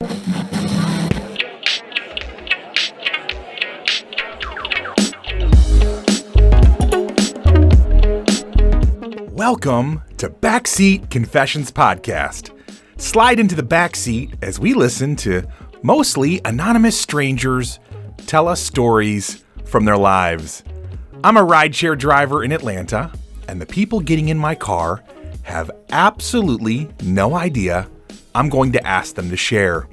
Welcome to Backseat Confessions Podcast. Slide into the backseat as we listen to mostly anonymous strangers tell us stories from their lives. I'm a rideshare driver in Atlanta, and the people getting in my car have absolutely no idea I'm going to ask them to share.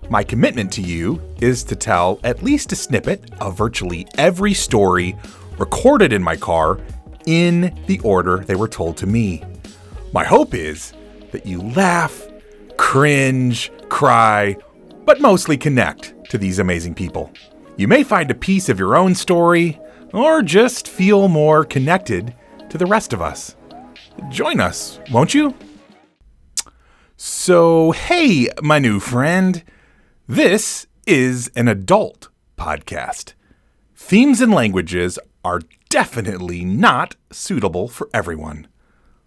My commitment to you is to tell at least a snippet of virtually every story recorded in my car in the order they were told to me. My hope is that you laugh, cringe, cry, but mostly connect to these amazing people. You may find a piece of your own story, or just feel more connected to the rest of us. Join us, won't you? So, hey, my new friend. This is an adult podcast. Themes and languages are definitely not suitable for everyone.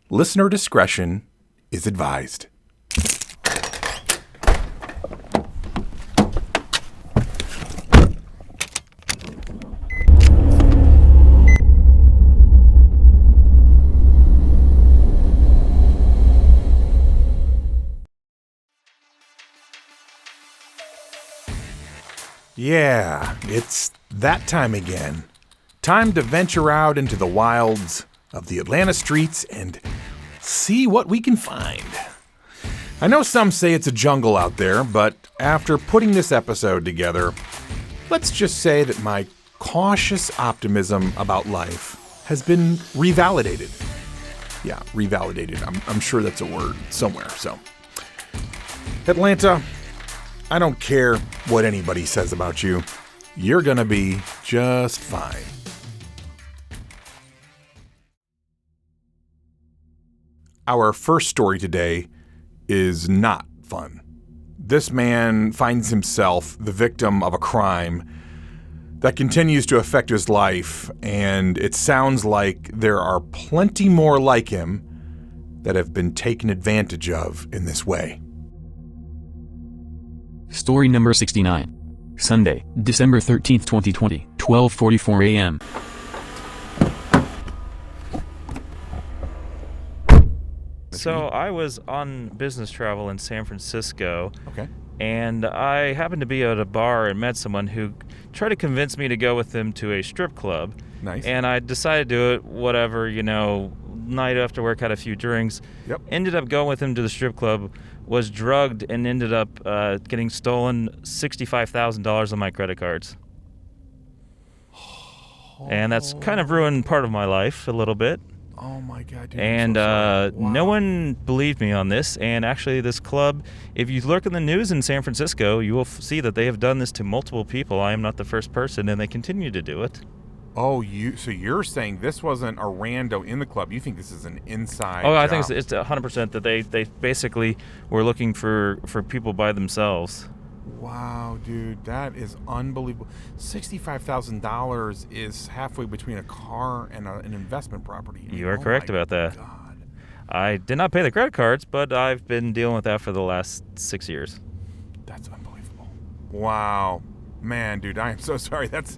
Listener discretion is advised. Yeah, it's that time again. Time to venture out into the wilds of the Atlanta streets and see what we can find. I know some say it's a jungle out there, but after putting this episode together, let's just say that my cautious optimism about life has been revalidated. Yeah, revalidated. I'm sure that's a word somewhere, so. Atlanta, I don't care what anybody says about you. You're gonna be just fine. Our first story today is not fun. This man finds himself the victim of a crime that continues to affect his life, and it sounds like there are plenty more like him that have been taken advantage of in this way. Story number 69. Sunday, December 13th, 2020, 12:44 a.m. So I was on business travel in San Francisco. Okay. And I happened to be at a bar and met someone who tried to convince me to go with him to a strip club. Nice. And I decided to do it, whatever, night after work, had a few drinks. Yep. Ended up going with him to the strip club, was drugged, and ended up getting stolen $65,000 on my credit cards. And that's kind of ruined part of my life a little bit. Oh my God, dude. And I'm so sorry. Wow. no one believed me on this. And actually, this club, if you look in the news in San Francisco, you will see that they have done this to multiple people. I am not the first person, and they continue to do it. Oh, so you're saying this wasn't a rando in the club? You think this is an inside Oh, I job? think it's 100% that they basically were looking for people by themselves. Wow, dude, that is unbelievable. $65,000 is halfway between a car and an investment property. You are correct about that. God. I did not pay the credit cards, but I've been dealing with that for the last 6 years. That's unbelievable. Wow. Man, dude, I am so sorry. That's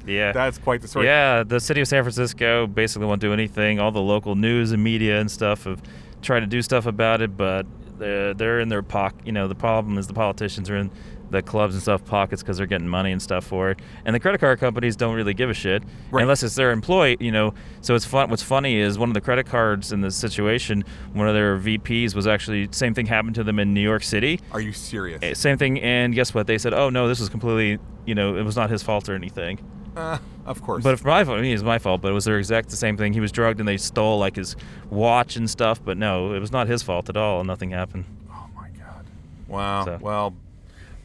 quite the story. Yeah, the city of San Francisco basically won't do anything. All the local news and media and stuff have tried to do stuff about it, but they're in their pocket. The problem is the politicians are in the clubs and stuff pockets because they're getting money and stuff for it, and the credit card companies don't really give a shit unless it's their employee. So it's fun. What's funny is one of the credit cards in this situation, one of their VPs was actually same thing happened to them in New York City. Are you serious? Same thing, and guess what? They said, "Oh no, this was completely, it was not his fault or anything." Of course. But it's my fault. But it was the same thing. He was drugged and they stole like his watch and stuff. But no, it was not his fault at all. Nothing happened. Oh my God. Wow. So. Well,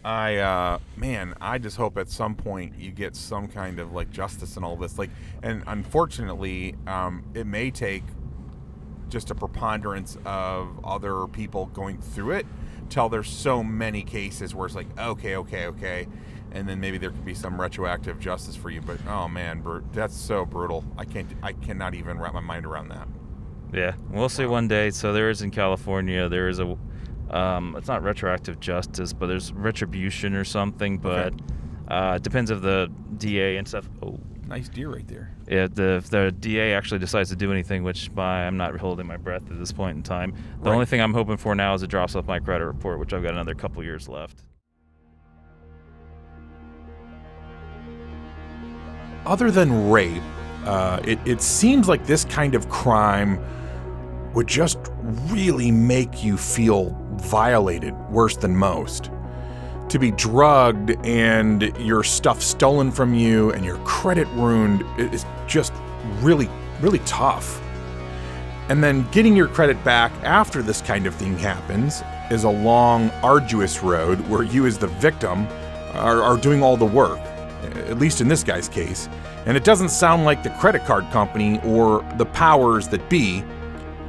I just hope at some point you get some kind of justice in all this. And unfortunately, it may take just a preponderance of other people going through it till there's so many cases where it's okay. And then maybe there could be some retroactive justice for you. But, oh man, that's so brutal. I cannot even wrap my mind around that. Yeah, we'll see one day. So there is in California, there is a It's not retroactive justice, but there's retribution or something. But it depends of the DA and stuff. Oh, nice deer right there. Yeah, if the DA actually decides to do anything, which I'm not holding my breath at this point in time. The only thing I'm hoping for now is it drops off my credit report, which I've got another couple years left. Other than rape, it seems like this kind of crime would just really make you feel violated worse than most. To be drugged and your stuff stolen from you and your credit ruined is just really, really tough. And then getting your credit back after this kind of thing happens is a long, arduous road where you as the victim are doing all the work, at least in this guy's case. And it doesn't sound like the credit card company or the powers that be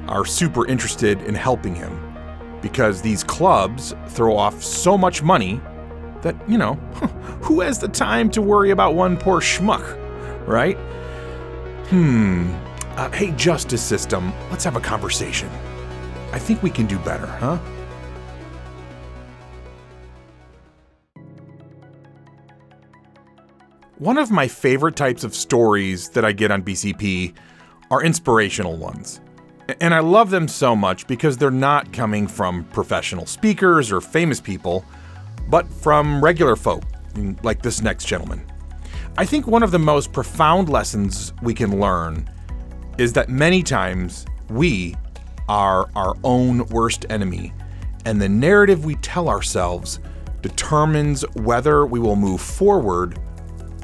are super interested in helping him, because these clubs throw off so much money that, who has the time to worry about one poor schmuck, right? Hey, justice system, let's have a conversation. I think we can do better, huh? One of my favorite types of stories that I get on BCP are inspirational ones. And I love them so much because they're not coming from professional speakers or famous people, but from regular folk, like this next gentleman. I think one of the most profound lessons we can learn is that many times we are our own worst enemy, and the narrative we tell ourselves determines whether we will move forward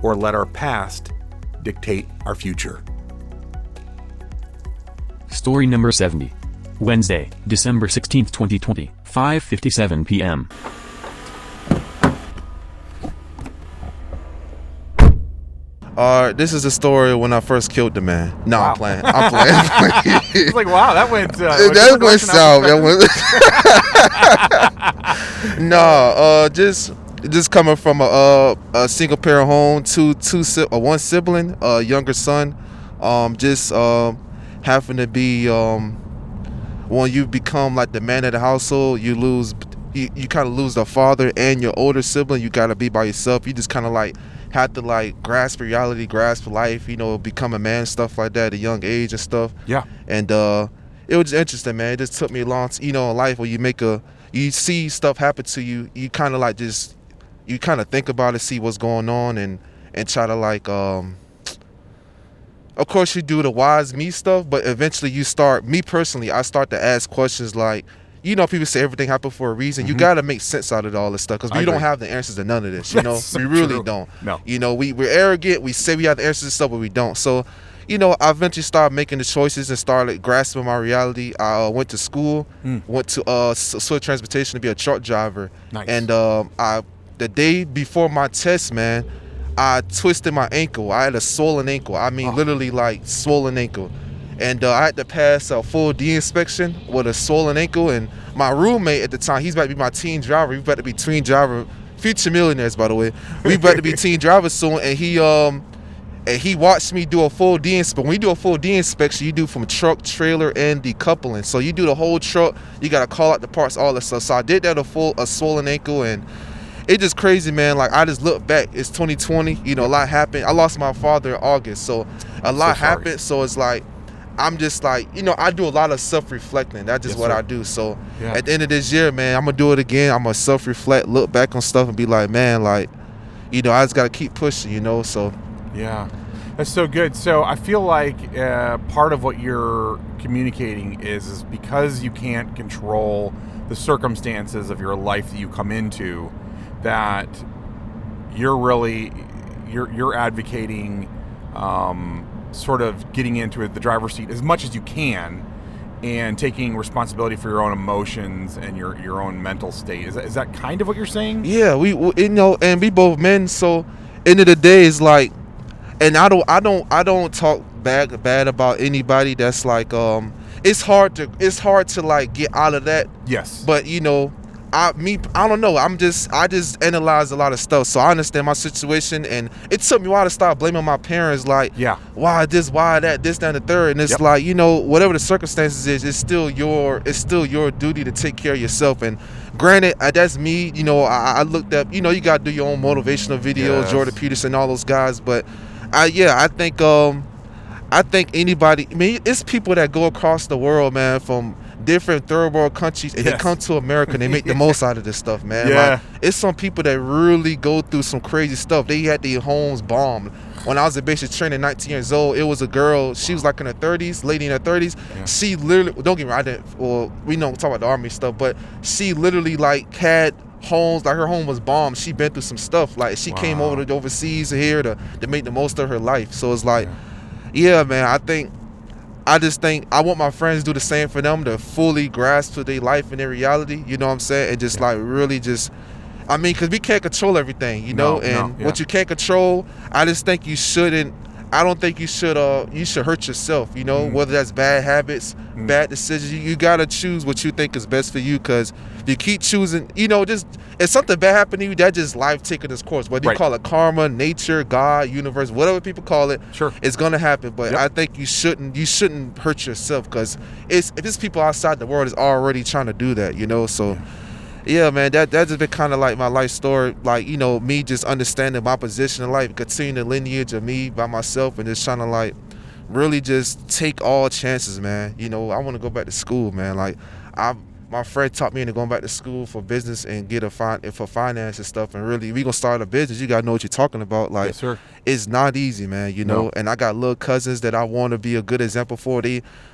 or let our past dictate our future. Story number 70. Wednesday, December 16th, 2020, 5:57 p.m. This is the story when I first killed the man. No, Wow. I'm playing. It's like, wow, that went That went south. Just coming from a single parent home, one sibling, a younger son. Having to be when you become like the man of the household, you kind of lose the father and your older sibling. You gotta be by yourself. You just kind of like have to like grasp reality, grasp life, become a man, stuff like that at a young age and stuff. Yeah. And it was interesting, man. It just took me a long, in life where you see stuff happen to you. You kind of like you kind of think about it, see what's going on, and try to like, of course you do the wise me stuff, but eventually me personally, I start to ask questions like, people say everything happened for a reason. You got to make sense out of all this stuff, because we don't have the answers to none of this. So we really true. don't. No. We're arrogant. We say we have the answers to stuff, but we don't. So, I eventually started making the choices and started grasping my reality. I went to school, went to Swift Transportation to be a truck driver. Nice. And the day before my test, man, I twisted my ankle. I had a swollen ankle. I mean, literally like swollen ankle. And I had to pass a full D inspection with a swollen ankle. And my roommate at the time, he's about to be my team driver. He's about to be team driver. Future millionaires, by the way. We about to be team drivers soon. And he watched me do a full D inspection. When you do a full D inspection, you do from truck, trailer, and decoupling. So you do the whole truck. You got to call out the parts, all that stuff. So I did that a swollen ankle, and it's just crazy, man. Like, I just look back. It's 2020. A lot happened. I lost my father in August, so a lot happened. So it's like, I'm just like, I do a lot of self-reflecting. That's just what I do. So at the end of this year, man, I'm going to do it again. I'm going to self-reflect, look back on stuff and be like, man, like, I just got to keep pushing, so. Yeah, that's so good. So I feel like part of what you're communicating is because you can't control the circumstances of your life that you come into, that you're advocating sort of getting into the driver's seat as much as you can and taking responsibility for your own emotions and your own mental state. Is that kind of what you're saying? Yeah, we and we both men, so end of the day is like, and I don't talk bad about anybody that's like it's hard to like get out of that. Yes. But I don't know. I just analyze a lot of stuff, so I understand my situation, and it took me a while to start blaming my parents. Like, why this, why that, this, that, and the third. And it's like, you know, whatever the circumstances is, it's still your duty to take care of yourself. And granted, that's me. You know, I looked up. You know, you gotta do your own motivational videos, Jordan Peterson, all those guys. But I think anybody. I mean, it's people that go across the world, man, from different third world countries, and they come to America and they make the most out of this stuff, man. Like, it's some people that really go through some crazy stuff. They had their homes bombed. When I was at basic training, 19 years old, it was a girl. She was like in her 30s, lady in her 30s. She literally, don't get me wrong, we don't talk about the army stuff, but she literally like had homes, like her home was bombed. She been through some stuff. Like, she came over to overseas here to make the most of her life. So it's like, man, I just think I want my friends to do the same for them, to fully grasp to their life and their reality, you know what I'm saying? And just like really just, I mean, because we can't control everything, you know? What you can't control, I just think you shouldn't, I don't think you should hurt yourself, you know, whether that's bad habits, bad decisions. You got to choose what you think is best for you, because if you keep choosing, you know, just if something bad happened to you, that just life taking its course. Whether you call it karma, nature, God, universe, whatever people call it, it's going to happen. But I think you shouldn't hurt yourself, because if it's people outside the world is already trying to do that, you know, so... Yeah, man, that's just been kind of like my life story, like, you know, me just understanding my position in life, continuing the lineage of me by myself, and just trying to like really just take all chances, man. You know, I want to go back to school, man. Like, my friend taught me into going back to school for business and get for finance and stuff, and really, we gonna start a business, you gotta know what you're talking about. Like, it's not easy, man, you know. And I got little cousins that I want to be a good example for.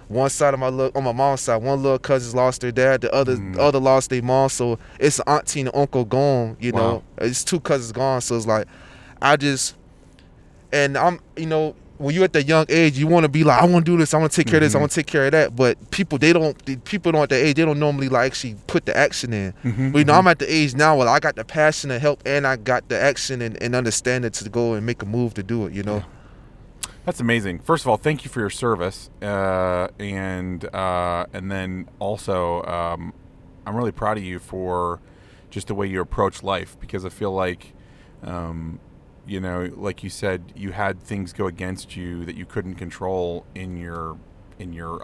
One side of on my mom's side, one little cousin lost their dad, the other lost their mom, so it's auntie and uncle gone, you know. It's two cousins gone, so it's like, I'm, you know, when you're at that young age, you want to be like, I want to do this, I want to take care of this, I want to take care of that. But people don't at that age, they don't normally like actually put the action in. But, you know, I'm at the age now where I got the passion to help, and I got the action and understanding to go and make a move to do it, you know. That's amazing. First of all, thank you for your service, and then also, I'm really proud of you for just the way you approach life, because I feel like, you know, like you said, you had things go against you that you couldn't control in your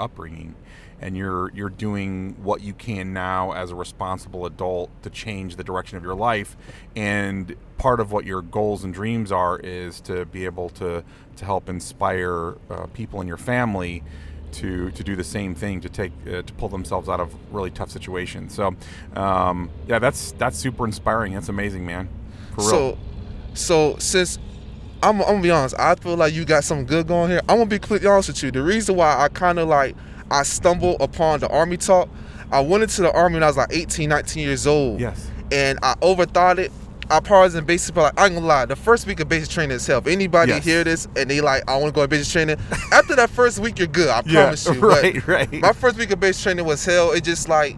upbringing, and you're doing what you can now as a responsible adult to change the direction of your life. And part of what your goals and dreams are is to be able to help inspire people in your family to do the same thing, to pull themselves out of really tough situations. So that's super inspiring. That's amazing, man. For real. So since I'm gonna be honest, I feel like you got something good going here. I'm gonna be completely honest with you. The reason why I kind of like I stumbled upon the Army talk, I went into the Army when I was like 18, 19 years old. Yes. And I overthought it. I probably was in basic, but like, I ain't gonna lie, the first week of basic training is hell. If anybody hear this and they like, I want to go to basic training, after that first week, you're good. I promise you. Right. My first week of basic training was hell. It just like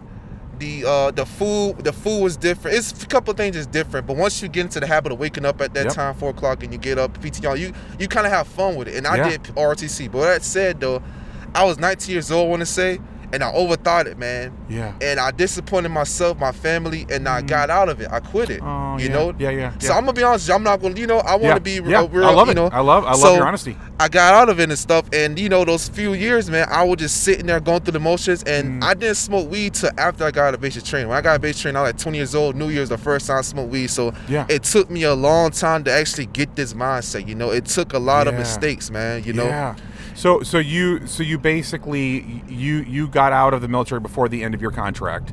the food was different. It's a couple of things is different, but once you get into the habit of waking up at that time, 4 o'clock, and you get up, PTR, you kind of have fun with it. And I did ROTC. But with that said, though, I was 19 years old, I want to say, and I overthought it, man. Yeah. And I disappointed myself, my family, and I got out of it. I quit it. You know? Yeah. So I'm gonna be honest with you, I'm not gonna, you know, I want to be real. I love you know? it. I love your honesty. I got out of it and stuff, and you know, those few years, man, I was just sitting there going through the motions, and I didn't smoke weed till after I got out of basic training. When I got out of basic training, I was like 20 years old. New Year's the first time I smoked weed, so it took me a long time to actually get this mindset. You know, it took a lot of mistakes, man. You know. Yeah. So you basically you got out of the military before the end of your contract,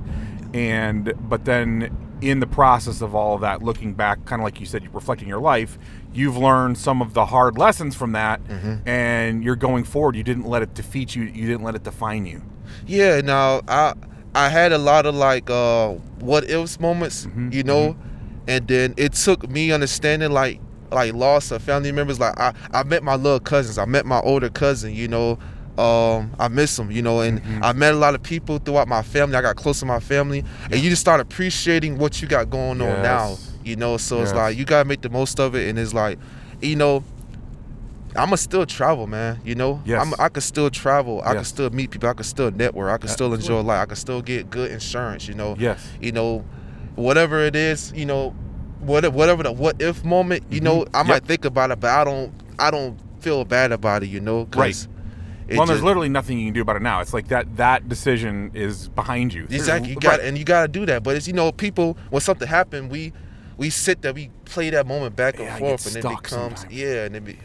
but then in the process of all of that, looking back, kind of like you said, reflecting your life, you've learned some of the hard lessons from that, and you're going forward. You didn't let it defeat you. You didn't let it define you. Yeah. Now I had a lot of like what ifs moments, you know, and then it took me understanding like loss of family members. Like I met my little cousins. I met my older cousin, you know. I miss them, you know, and I met a lot of people throughout my family. I got close to my family, and you just start appreciating what you got going on now, you know. So it's like you gotta make the most of it, and it's like, you know, I'ma still travel, man. You know, I could still travel. I could still meet people. I could still network. I could still enjoy life. I could still get good insurance. You know. You know, whatever it is, you know, whatever the what if moment, you know, I might think about it, but I don't feel bad about it, you know, right. Well, there's literally nothing you can do about it now. It's like that decision is behind you. Exactly. You got and you got to do that. But it's, you know, people, when something happened, we sit there, we play that moment back and forth, and it becomes and it be,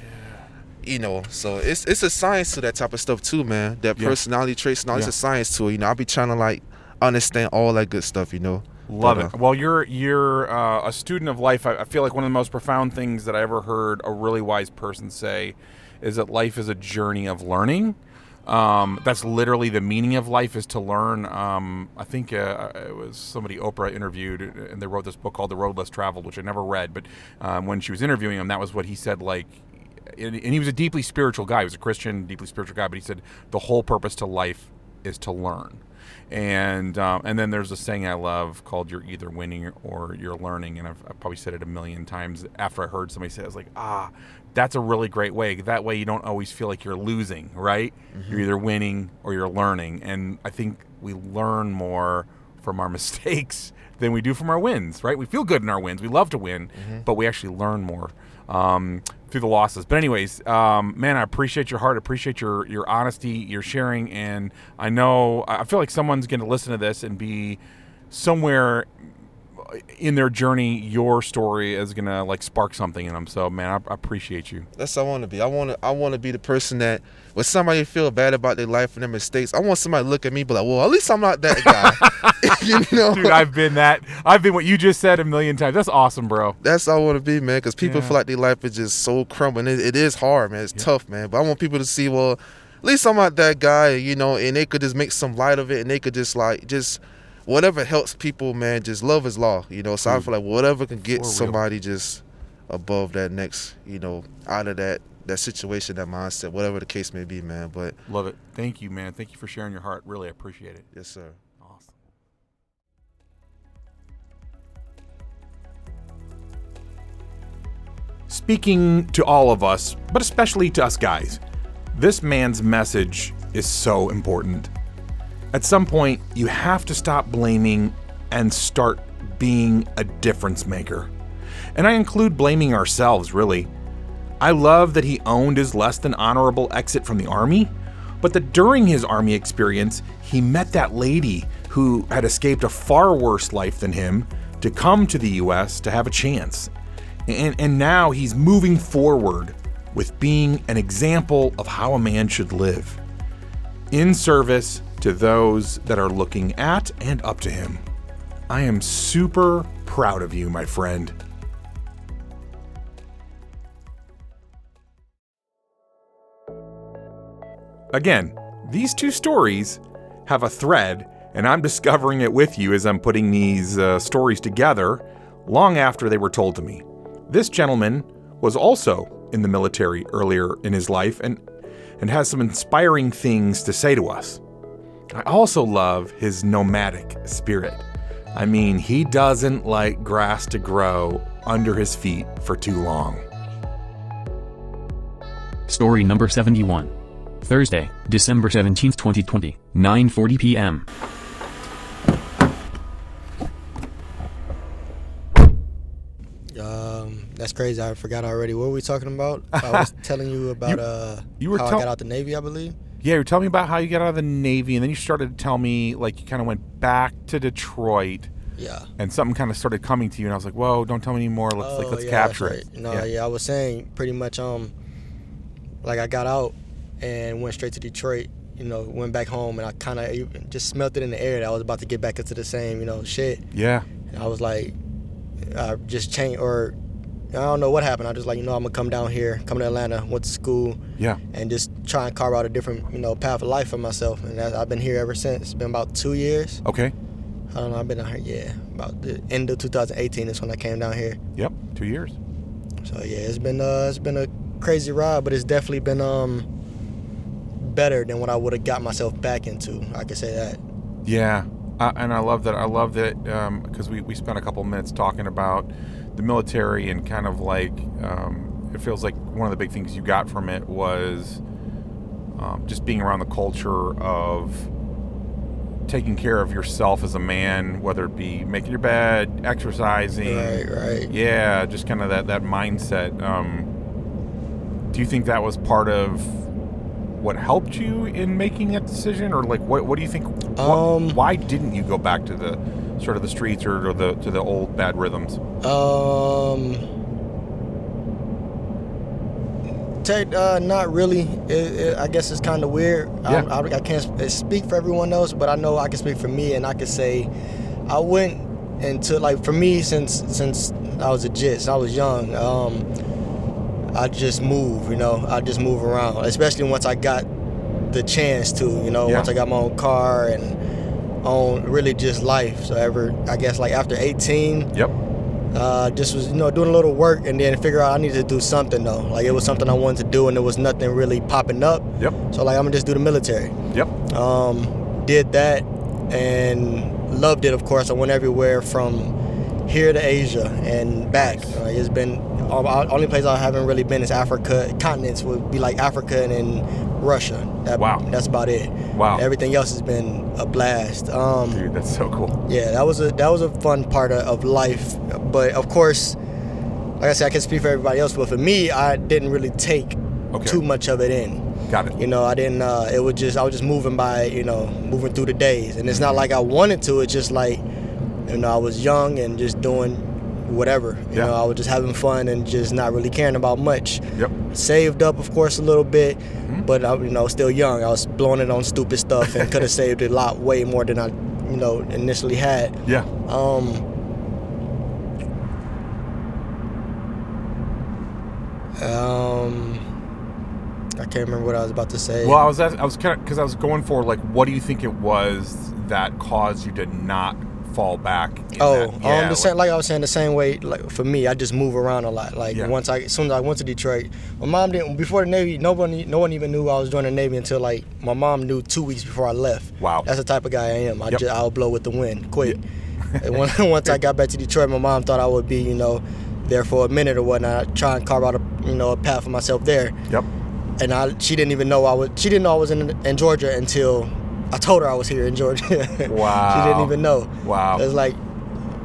you know. So it's a science to that type of stuff too, man. That personality traits and all, it's a science to it. You know, I'll be trying to like understand all that good stuff, you know. Love it. Well, you're a student of life. I feel like one of the most profound things that I ever heard a really wise person say is that life is a journey of learning. That's literally the meaning of life, is to learn. I think it was somebody Oprah interviewed, and they wrote this book called The Road Less Traveled, which I never read, but when she was interviewing him, that was what he said. Like, and he was a deeply spiritual guy. He was a Christian, deeply spiritual guy, but he said the whole purpose to life is to learn. And then there's a saying I love called "You're either winning or you're learning," and I've probably said it a million times after I heard somebody say it. I was like, that's a really great way. That way you don't always feel like you're losing, right? You're either winning or you're learning. And I think we learn more from our mistakes than we do from our wins, right? We feel good in our wins. We love to win, but we actually learn more through the losses. But anyways, man, I appreciate your heart. I appreciate your honesty, your sharing. And I feel like someone's going to listen to this and be somewhere in their journey. Your story is going to like spark something in them. So, man, I appreciate you. That's what I want to be. I want to be the person that when somebody feel bad about their life and their mistakes, I want somebody to look at me and be like, well, at least I'm not that guy. You know? Dude, I've been what you just said a million times. That's awesome, bro. That's how I want to be, man, because people feel like their life is just so crumbling. It is hard, man. It's tough, man. But I want people to see, well, at least I'm not that guy, you know, and they could just make some light of it, and they could just whatever helps people, man, just love is law, you know. So I feel like whatever can get somebody just above that next, you know, out of that situation, that mindset, whatever the case may be, man. But love it. Thank you, man. Thank you for sharing your heart. Really appreciate it. Yes, sir. Awesome. Speaking to all of us, but especially to us guys, this man's message is so important. At some point, you have to stop blaming and start being a difference maker. And I include blaming ourselves, really. I love that he owned his less than honorable exit from the Army, but that during his Army experience, he met that lady who had escaped a far worse life than him to come to the U.S. to have a chance. And now he's moving forward with being an example of how a man should live, in service to those that are looking at and up to him. I am super proud of you, my friend. Again, these two stories have a thread, and I'm discovering it with you as I'm putting these stories together long after they were told to me. This gentleman was also in the military earlier in his life and has some inspiring things to say to us. I also love his nomadic spirit. I mean, he doesn't like grass to grow under his feet for too long. Story number 71. Thursday, December 17th, 2020, 9:40 p.m. That's crazy. I forgot already. What were we talking about? I was telling you about how I got out the Navy, I believe. Yeah, you were telling me about how you got out of the Navy, and then you started to tell me, like, you kind of went back to Detroit. Yeah. And something kind of started coming to you, and I was like, whoa, don't tell me anymore. Let's capture it. No, I was saying pretty much, like, I got out and went straight to Detroit, you know, went back home, and I kind of just smelt it in the air that I was about to get back into the same, you know, shit. Yeah. And I was like, I just changed, or I don't know what happened. I just like, you know, I'm going to come down here, come to Atlanta, went to school. Yeah. And just try and carve out a different, you know, path of life for myself. And I've been here ever since. It's been about 2 years. Okay. I don't know, I've been down here, about the end of 2018 is when I came down here. Yep, 2 years. So, yeah, it's been a crazy ride, but it's definitely been better than what I would have got myself back into. I could say that. Yeah, and I love that. I love that because we spent a couple minutes talking about the military and kind of like it feels like one of the big things you got from it was just being around the culture of taking care of yourself as a man, whether it be making your bed, exercising. Right. Yeah, just kind of that mindset. Do you think that was part of what helped you in making that decision, or like what do you think? Why didn't you go back to the sort of the streets or to the old bad rhythms? Not really. I guess it's kind of weird. Yeah. I can't speak for everyone else, but I know I can speak for me, and I can say I went into, like, for me, since I was a jit, since I was young, I just move, I just move around, especially once I got the chance to, once I got my own car and own really just life. So I guess like after 18, just was, doing a little work and then figure out I needed to do something though. Like it was something I wanted to do and there was nothing really popping up. So like I'm gonna just do the military. Did that and loved it, of course. I went everywhere from here to Asia and back. It's been, only place I haven't really been is Africa. Continents would be like Africa and then Russia. That's about it. Everything else has been a blast. Dude, that's so cool. Yeah, that was a fun part of life. But of course, like I said, I can speak for everybody else, but for me, I didn't really take too much of it in. Got it. I didn't. I was just moving by. Moving through the days, and it's not like I wanted to. It's just like, I was young and just doing whatever. I was just having fun and just not really caring about much. Saved up, of course, a little bit, but I, still young. I was blowing it on stupid stuff and could have saved a lot, way more than I, initially had. I can't remember what I was about to say. Well, I was kind of, because I was going for like, what do you think it was that caused you to not fall back? Like I was saying, the same way. Like for me, I just move around a lot. Like as soon as I went to Detroit, my mom didn't. Before the Navy, no one even knew I was joining the Navy until like my mom knew 2 weeks before I left. Wow, that's the type of guy I am. I'll blow with the wind, quick. And once I got back to Detroit, my mom thought I would be, there for a minute or whatnot, try and carve out a path for myself there. And she didn't even know she didn't know I was in Georgia until I told her I was here in Georgia. Wow. She didn't even know. Wow. It's like,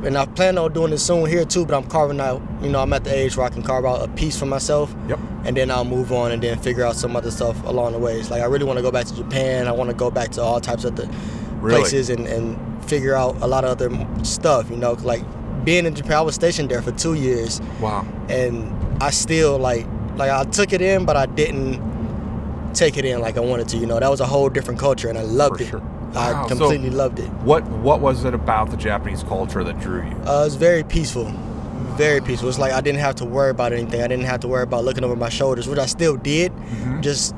and I plan on doing this soon here too, but I'm carving out, I'm at the age where I can carve out a piece for myself. And then I'll move on and then figure out some other stuff along the ways. Like I really want to go back to Japan. I want to go back to all types of the places and figure out a lot of other stuff, like being in Japan. I was stationed there for 2 years. Wow. And I still like I took it in, but I didn't take it in like I wanted to. That was a whole different culture, and I loved it. Sure. I completely loved it. What was it about the Japanese culture that drew you? It was very peaceful. Very peaceful. It's like I didn't have to worry about anything. I didn't have to worry about looking over my shoulders, which I still did. Just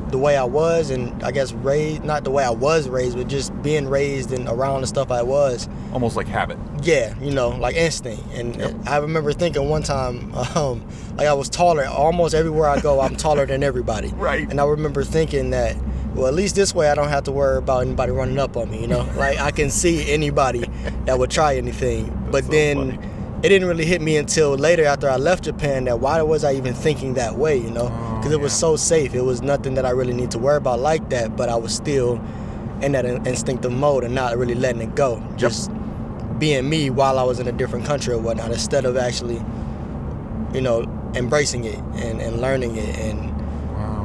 the way I was, and I guess raised, not the way I was raised, but just being raised and around the stuff I was. Almost like habit. Yeah, like instinct. And I remember thinking one time, like I was taller. Almost everywhere I go, I'm taller than everybody. Right. And I remember thinking that, well, at least this way I don't have to worry about anybody running up on me, Like I can see anybody that would try anything. But so then funny. It didn't really hit me until later after I left Japan that why was I even thinking that way, Because it was so safe. It was nothing that I really need to worry about like that, but I was still in that instinctive mode and not really letting it go. Just being me while I was in a different country or whatnot, instead of actually, embracing it and learning it and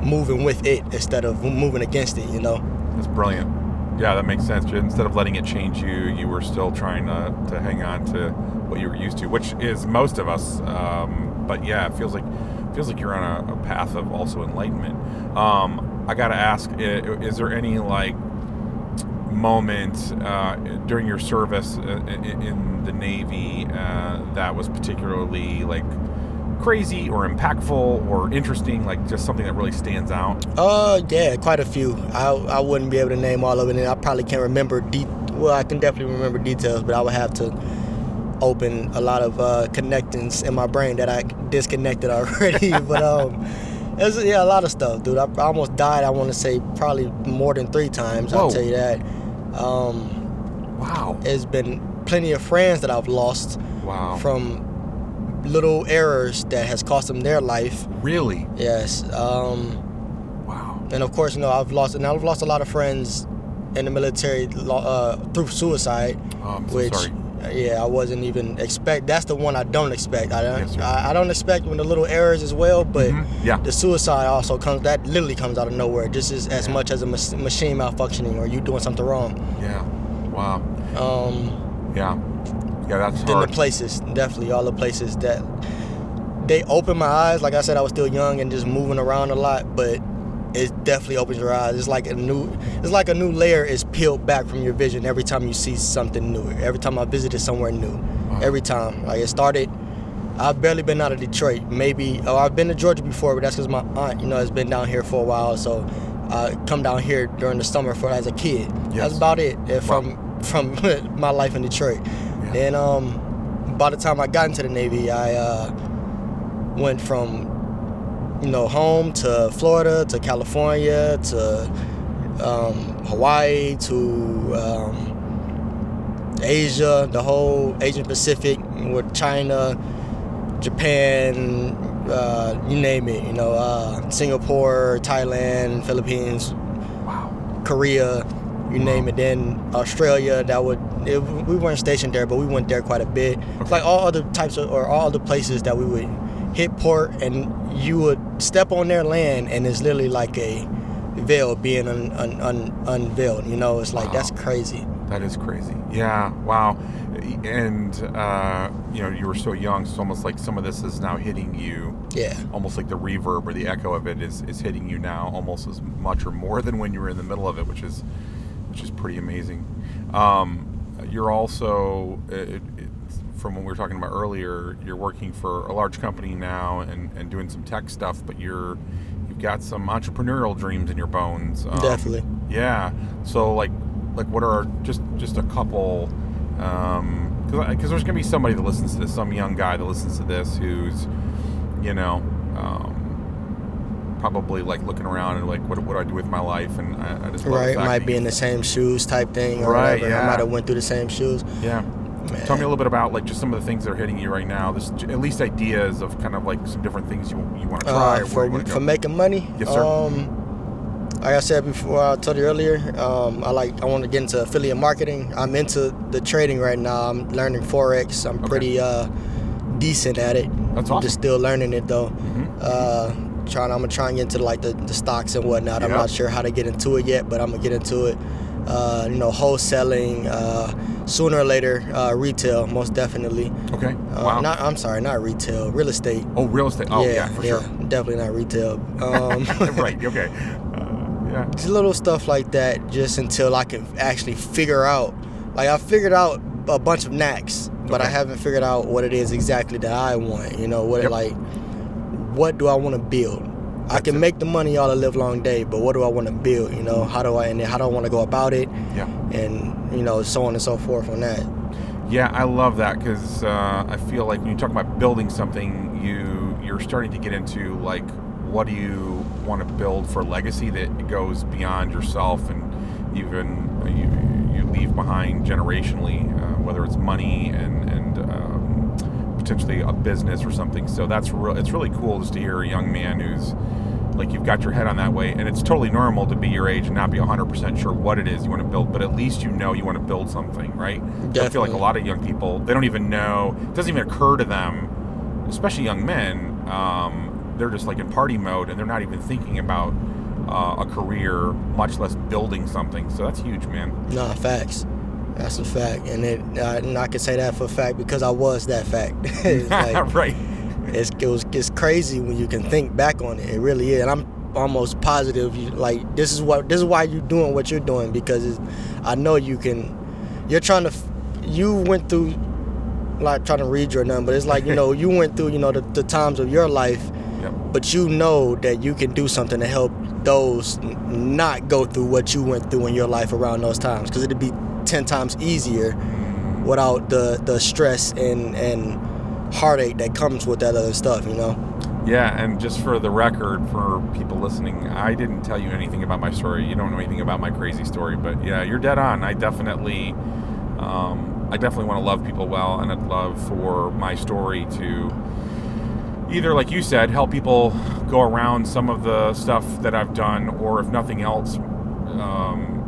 moving with it instead of moving against it, That's brilliant. Yeah, that makes sense. Instead of letting it change you, you were still trying to hang on to what you were used to, which is most of us. But yeah, it feels like you're on a path of also enlightenment. I gotta ask, is there any like moment during your service in the Navy that was particularly like crazy or impactful or interesting, like just something that really stands out? Yeah, quite a few. I wouldn't be able to name all of it, and I probably can't remember I can definitely remember details, but I would have to open a lot of connectings in my brain that I disconnected already. But there's a lot of stuff, dude. I almost died, I want to say probably more than 3 times. Whoa. I'll tell you that. Wow. There's been plenty of friends that I've lost. Wow. From little errors that has cost them their life. Really? Yes. Wow. And of course, I've lost a lot of friends in the military through suicide, I'm so which sorry. I wasn't even expect. That's the one I don't expect. Yes, sir. I don't expect when the little errors as well, but Yeah. the suicide also that literally comes out of nowhere, just as much as a machine malfunctioning or you doing something wrong. Yeah. Wow. Yeah, that's Then hard. the places, definitely all the places that they opened my eyes. Like I said, I was still young and just moving around a lot, but it definitely opens your eyes. It's like a new layer is peeled back from your vision every time you see something new. Every time I visited somewhere new, every time. Like it started, I've barely been out of Detroit. I've been to Georgia before, but that's because my aunt, has been down here for a while. So I come down here during the summer as a kid. Yes. That's about it from my life in Detroit. Yeah. And by the time I got into the Navy, I went from home to Florida to California to Hawaii to Asia, the whole Asian Pacific with China, Japan, you name it, Singapore, Thailand, Philippines, Korea, you name it. Then Australia, we weren't stationed there, but we went there quite a bit. It's like all other places that we would hit port, and you would step on their land, and it's literally like a veil being unveiled. It's like, that's crazy. That is crazy. Yeah. Wow. And you were so young, so it's almost like some of this is now hitting you. Yeah. Almost like the reverb or the echo of it is hitting you now, almost as much or more than when you were in the middle of it, which is pretty amazing. You're also, from what we were talking about earlier, you're working for a large company now and doing some tech stuff, but you've got some entrepreneurial dreams in your bones. Definitely. Yeah. So like what are just a couple? Because there's gonna be somebody that listens to this, some young guy that listens to this who's, probably like looking around and like, what do I do with my life? And I just love the fact might that be in the same shoes type thing, or right, whatever. yeah. I might have went through the same shoes. Yeah. Man. Tell me a little bit about like just some of the things that are hitting you right now. Just at least ideas of kind of like some different things you want to try. Or where you wanna go. For making money. Yes, sir. Like I said before, I told you earlier, I want to get into affiliate marketing. I'm into the trading right now. I'm learning Forex. I'm pretty decent at it. That's awesome. I'm just still learning it though. Mm-hmm. I'm gonna try and get into like the stocks and whatnot. I'm not sure how to get into it yet, but I'm gonna get into it. Wholesaling, sooner or later, retail, most definitely. Okay. Wow. Not retail, real estate. Oh, real estate. Oh, yeah, for sure. Definitely not retail. Right. Okay. Yeah. Just little stuff like that, just until I can actually figure out. Like, I figured out a bunch of knacks, but I haven't figured out what it is exactly that I want. What do I want to build? I can make the money all the live long day, but what do I want to build? How do I want to go about it? Yeah. And so on and so forth on that. Yeah, I love that because I feel like when you talk about building something, you're starting to get into like, what do you want to build for legacy that goes beyond yourself and even you leave behind generationally, whether it's money and potentially a business or something. So it's really cool just to hear a young man who's like, you've got your head on that way, and it's totally normal to be your age and not be 100% sure what it is you want to build, but at least you want to build something, right? Definitely. I feel like a lot of young people, they don't even know, it doesn't even occur to them, especially young men, they're just like in party mode and they're not even thinking about a career, much less building something. So that's huge, man. Nah, facts. That's a fact, and I can say that for a fact because I was that fact. Like, right. It's crazy when you can think back on it. It really is, and I'm almost positive. This is why you're doing what you're doing, because I know you can. You went through, like, trying to read your number. It's like you went through the times of your life, but you know that you can do something to help those not go through what you went through in your life around those times, because it'd be 10 times easier without the stress and heartache that comes with that other stuff, Yeah, and just for the record, for people listening, I didn't tell you anything about my story. You don't know anything about my crazy story, but yeah, you're dead on. I definitely want to love people well, and I'd love for my story to either, like you said, help people go around some of the stuff that I've done, or if nothing else,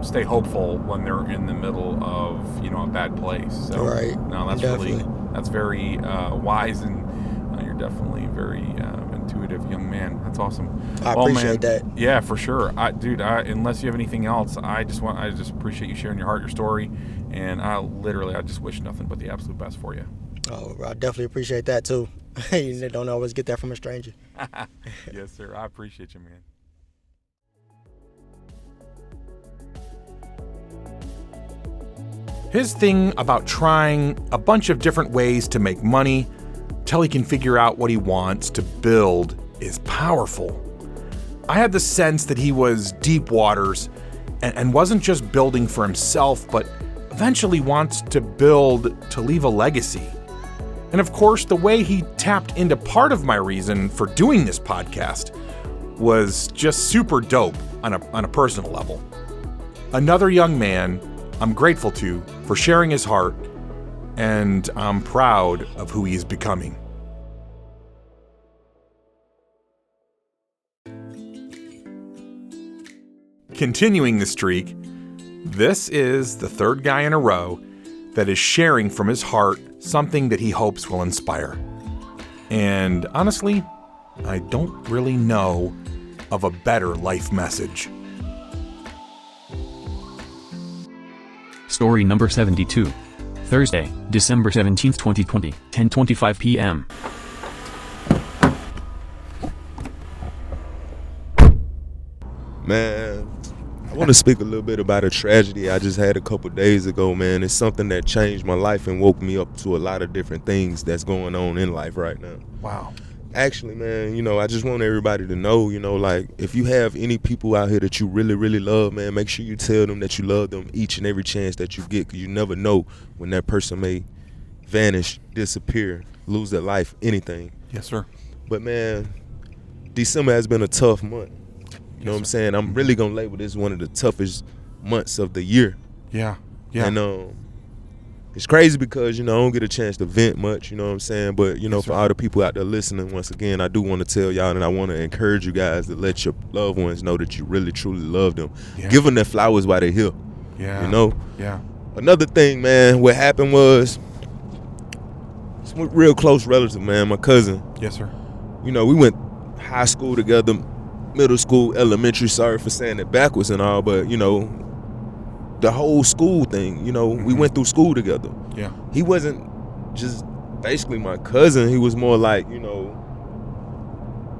stay hopeful when they're in the middle of, a bad place. So, Right. No, that's Definitely. that's very wise, and you're definitely very intuitive young man. That's awesome. I appreciate that. Yeah, for sure. Unless you have anything else, I just appreciate you sharing your heart, your story, and I just wish nothing but the absolute best for you. Oh, I definitely appreciate that too. You don't always get that from a stranger. Yes, sir. I appreciate you, man. His thing about trying a bunch of different ways to make money till he can figure out what he wants to build is powerful. I had the sense that he was deep waters and wasn't just building for himself, but eventually wants to build to leave a legacy. And of course, the way he tapped into part of my reason for doing this podcast was just super dope on a personal level. Another young man I'm grateful to for sharing his heart, and I'm proud of who he is becoming. Continuing the streak, this is the third guy in a row that is sharing from his heart something that he hopes will inspire. And honestly, I don't really know of a better life message. Story number 72. Thursday, December 17th, 2020, 10:25 p.m. Man, I want to speak a little bit about a tragedy I just had a couple days ago, man. It's something that changed my life and woke me up to a lot of different things that's going on in life right now. Wow. Actually, man, I just want everybody to know, like, if you have any people out here that you really, really love, man, make sure you tell them that you love them each and every chance that you get, because you never know when that person may vanish, disappear, lose their life, anything. Yes, sir. But, man, December has been a tough month. You know what I'm saying? I'm really going to label this one of the toughest months of the year. Yeah. And it's crazy because, I don't get a chance to vent much, you know what I'm saying? But, for all the people out there listening, once again, I do want to tell y'all, and I want to encourage you guys to let your loved ones know that you really, truly love them. Yeah. Give them their flowers while they're here. Yeah. Yeah. Another thing, man, what happened was, it's a real close relative, man, my cousin. Yes, sir. We went high school together, middle school, elementary, sorry for saying it backwards and all, but, the whole school thing, we went through school together. Yeah. He wasn't just basically my cousin. He was more like,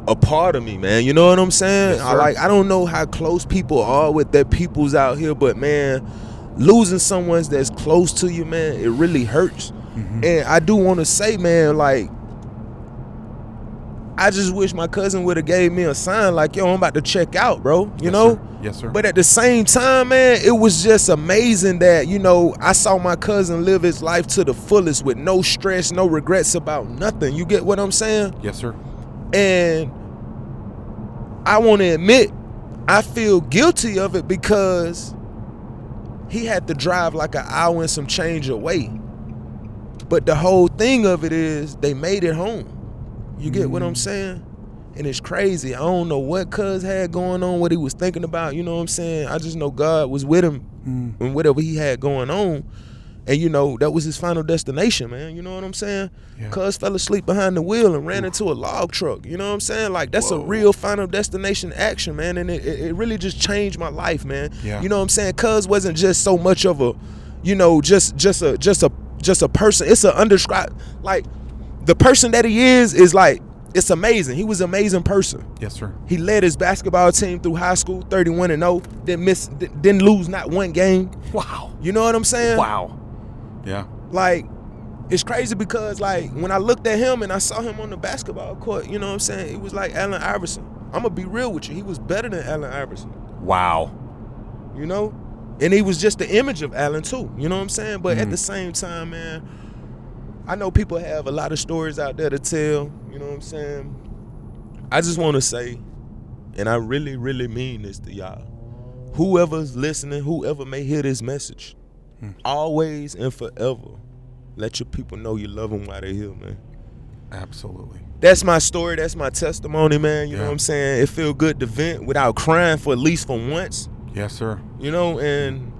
a part of me, man. You know what I'm saying? Yes, sir. I don't know how close people are with their peoples out here, but, man, losing someone that's close to you, man, it really hurts. Mm-hmm. And I do want to say, man, I just wish my cousin would have gave me a sign like, yo, I'm about to check out, bro, you know? Sir. Yes, sir. But at the same time, man, it was just amazing that, I saw my cousin live his life to the fullest with no stress, no regrets about nothing. You get what I'm saying? Yes, sir. And I want to admit, I feel guilty of it because he had to drive like an hour and some change away. But the whole thing of it is they made it home. You get what I'm saying? And it's crazy. I don't know what cuz had going on, what he was thinking about, you know what I'm saying? I just know God was with him and whatever he had going on. And, that was his final destination, man. You know what I'm saying? Yeah. Cuz fell asleep behind the wheel and ran into a log truck. You know what I'm saying? That's a real final destination action, man. And it really just changed my life, man. Yeah. You know what I'm saying? Cuz wasn't just so much of a, just a person. It's an undescribed, the person that he is it's amazing. He was an amazing person. Yes, sir. He led his basketball team through high school, 31-0. Didn't lose not one game. Wow. You know what I'm saying? Wow. Yeah. It's crazy because when I looked at him and I saw him on the basketball court, you know what I'm saying? It was like Allen Iverson. I'm gonna be real with you. He was better than Allen Iverson. Wow. And he was just the image of Allen too. You know what I'm saying? But at the same time, man, I know people have a lot of stories out there to tell, you know what I'm saying? I just want to say, and I really, really mean this to y'all, whoever's listening, whoever may hear this message, always and forever, let your people know you love them while they're here, man. Absolutely. That's my story. That's my testimony, man. You know Yeah. what I'm saying? It feel good to vent without crying for at least for once. Yes, sir. You know, and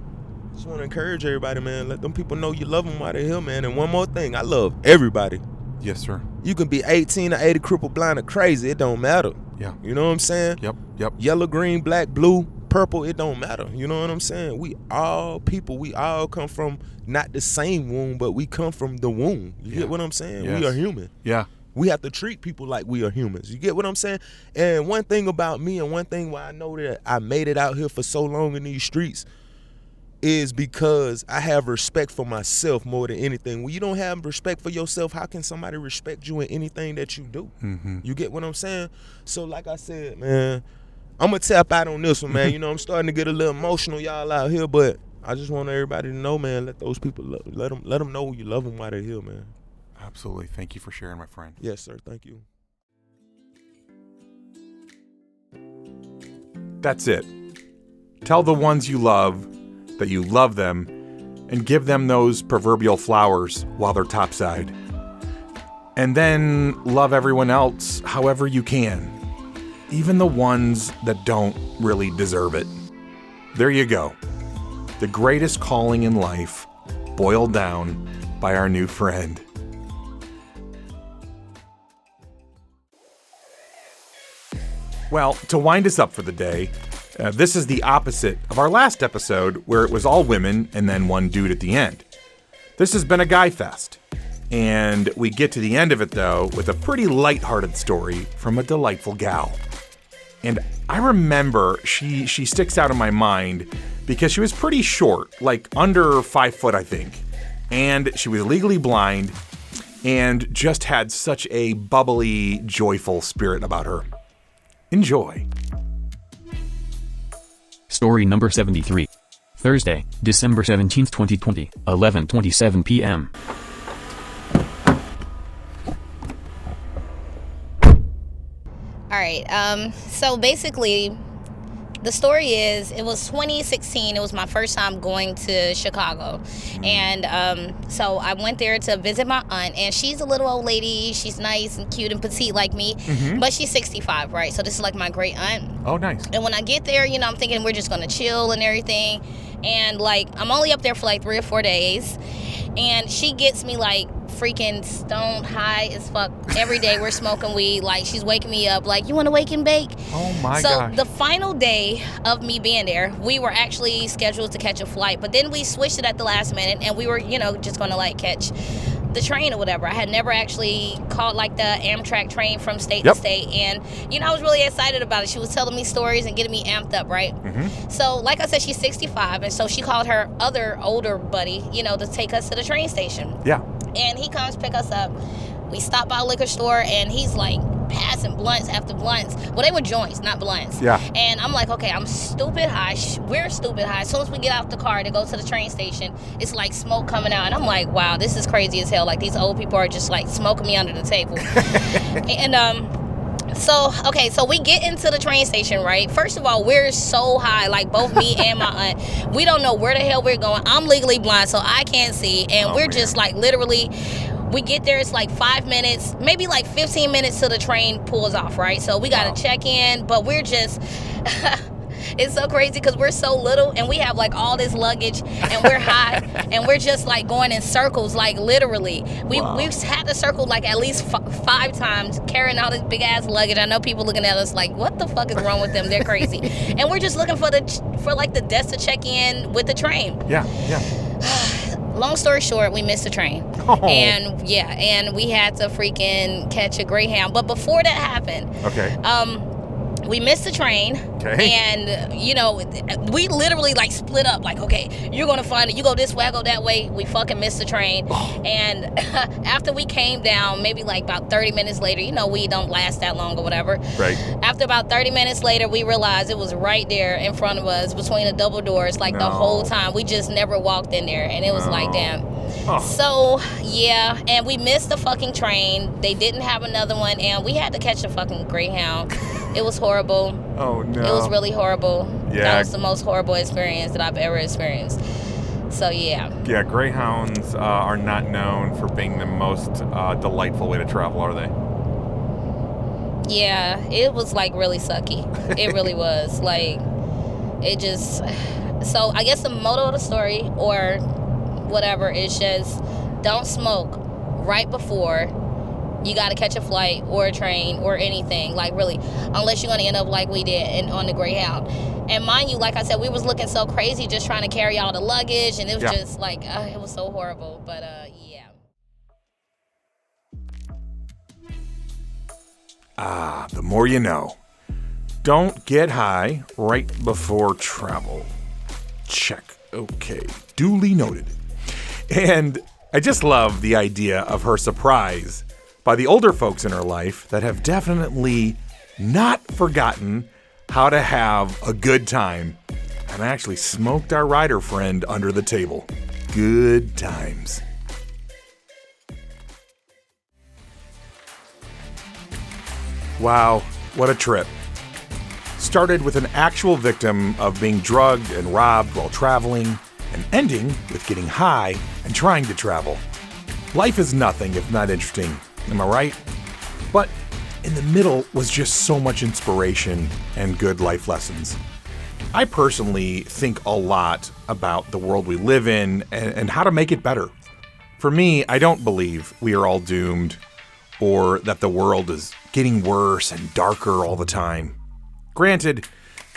just want to encourage everybody, man. Let them people know you love them while they're here, man. And one more thing, I love everybody. Yes, sir. You can be 18 or 80, crippled, blind, or crazy. It don't matter. Yeah. You know what I'm saying? Yep. Yellow, green, black, blue, purple, it don't matter. You know what I'm saying? We all people. We all come from not the same womb, but we come from the womb. You get what I'm saying? Yes. We are human. Yeah. We have to treat people like we are humans. You get what I'm saying? And one thing about me, and one thing why I know that I made it out here for so long in these streets, is because I have respect for myself more than anything. When you don't have respect for yourself, how can somebody respect you in anything that you do? Mm-hmm. You get what I'm saying? So like I said, man, I'm going to tap out on this one, man. You know, I'm starting to get a little emotional, y'all out here, but I just want everybody to know, man, let those people, let them know you love them while they're here, man. Absolutely. Thank you for sharing, my friend. Yes, sir. Thank you. That's it. Tell the ones you love that you love them and give them those proverbial flowers while they're topside. And then love everyone else however you can, even the ones that don't really deserve it. There you go. The greatest calling in life, boiled down by our new friend. Well, to wind us up for the day, this is the opposite of our last episode where it was all women and then one dude at the end. This has been a guy fest. And we get to the end of it, though, with a pretty lighthearted story from a delightful gal. And I remember she sticks out in my mind because she was pretty short, like under 5 foot, I think. And she was legally blind and just had such a bubbly, joyful spirit about her. Enjoy. Story number 73. Thursday, December 17th, 2020, 11:27 p.m. All right. So basically, the story is, it was 2016. It was my first time going to Chicago. And so I went there to visit my aunt. And she's a little old lady. She's nice and cute and petite like me. But she's 65, right? So this is like my great aunt. Oh, nice. And when I get there, you know, I'm thinking we're just going to chill and everything. And, like, I'm only up there for, like, 3 or 4 days. And she gets me, like, freaking stoned high as fuck. Every day we're smoking weed. Like, she's waking me up, like, you want to wake and bake? Oh, my gosh. gosh. The final day of me being there, we were actually scheduled to catch a flight. But then we switched it at the last minute. And we were, you know, just going to, like, catch the train or whatever. I had never actually caught like the Amtrak train from state to state, and you know, I was really excited about it. She was telling me stories and getting me amped up, right? So like I said, she's 65, and so she called her other older buddy, you know, to take us to the train station. Yeah. And he comes pick us up. We stop by a liquor store, and he's like passing blunts after blunts. Well, they were joints, not blunts. Yeah. And I'm like, okay, I'm stupid high. We're stupid high. As soon as we get out the car to go to the train station, it's like smoke coming out. And I'm like, wow, this is crazy as hell. Like, these old people are just like smoking me under the table. And so we get into the train station, right? First of all, we're so high, like both me and my aunt. We don't know where the hell we're going. I'm legally blind, so I can't see. And we're just like literally, we get there, it's like 5 minutes, maybe like 15 minutes till the train pulls off, right? So we got to check in, but we're just... It's so crazy because we're so little and we have like all this luggage and we're high and we're just like going in circles, like literally. We've had to circle like at least 5 times carrying all this big ass luggage. I know people looking at us like, what the fuck is wrong with them? They're crazy. And we're just looking for like the desk to check in with the train. Yeah. Long story short, we missed the train. Oh. And we had to freaking catch a Greyhound. But before that happened, we missed the train, and, you know, we literally, like, split up. Like, okay, you're going to find it. You go this way, I go that way. We fucking missed the train. And after we came down, maybe, like, about 30 minutes later, you know, we don't last that long or whatever. Right. After about 30 minutes later, we realized it was right there in front of us between the double doors, like, the whole time. We just never walked in there, and it was like, damn. Oh. So, yeah, and we missed the fucking train. They didn't have another one, and we had to catch a fucking Greyhound. It was horrible. Oh, no. It was really horrible. Yeah. That was the most horrible experience that I've ever experienced. So, yeah. Yeah, Greyhounds are not known for being the most delightful way to travel, are they? Yeah, it was, like, really sucky. It really was. Like, it just, so I guess the moral of the story or whatever is just don't smoke right before you got to catch a flight or a train or anything, like really, unless you're going to end up like we did on the Greyhound. And mind you, like I said, we was looking so crazy just trying to carry all the luggage, and it was just like, it was so horrible, but yeah. The more you know. Don't get high right before travel. Check. Okay. Duly noted. And I just love the idea of her surprise by the older folks in her life that have definitely not forgotten how to have a good time. And I actually smoked our rider friend under the table. Good times. Wow, what a trip. Started with an actual victim of being drugged and robbed while traveling, and ending with getting high and trying to travel. Life is nothing if not interesting, am I right? But in the middle was just so much inspiration and good life lessons. I personally think a lot about the world we live in and how to make it better. For me, I don't believe we are all doomed or that the world is getting worse and darker all the time. Granted,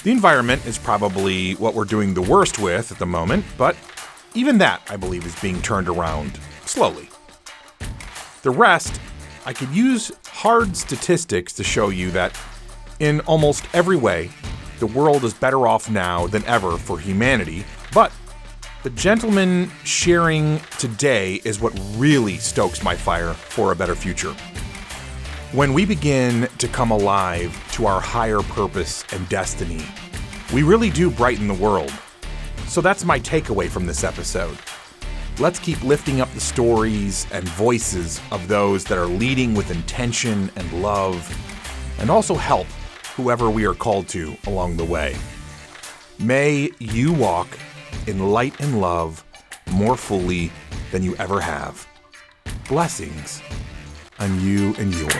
the environment is probably what we're doing the worst with at the moment, but even that, I believe, is being turned around slowly. The rest, I could use hard statistics to show you that in almost every way, the world is better off now than ever for humanity, but the gentleman sharing today is what really stokes my fire for a better future. When we begin to come alive to our higher purpose and destiny, we really do brighten the world. So that's my takeaway from this episode. Let's keep lifting up the stories and voices of those that are leading with intention and love, and also help whoever we are called to along the way. May you walk in light and love more fully than you ever have. Blessings on you and yours.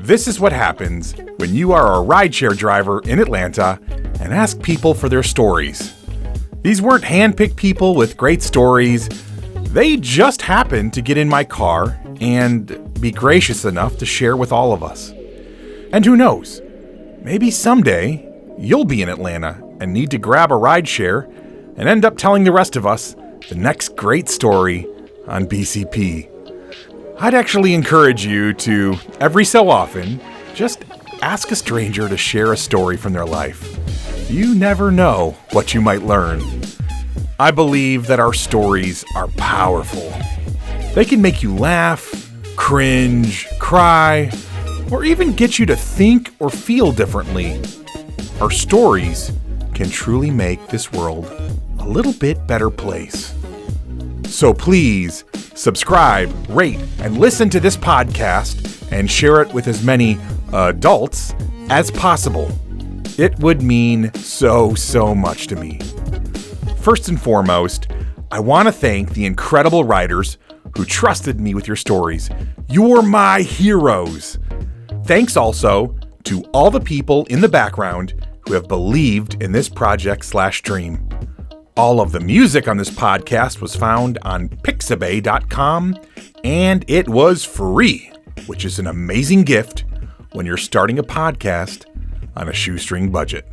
This is what happens when you are a rideshare driver in Atlanta and ask people for their stories. These weren't handpicked people with great stories. They just happened to get in my car and be gracious enough to share with all of us. And who knows, maybe someday you'll be in Atlanta and need to grab a rideshare and end up telling the rest of us the next great story on BCP. I'd actually encourage you to, every so often, just ask a stranger to share a story from their life. You never know what you might learn. I believe that our stories are powerful. They can make you laugh, cringe, cry, or even get you to think or feel differently. Our stories can truly make this world a little bit better place. So please, subscribe, rate, and listen to this podcast and share it with as many adults as possible. It would mean so much to me. First and foremost, I want to thank the incredible writers who trusted me with your stories. You're my heroes. Thanks also to all the people in the background who have believed in this project/dream. All of the music on this podcast was found on pixabay.com, and it was free, which is an amazing gift when you're starting a podcast on a shoestring budget.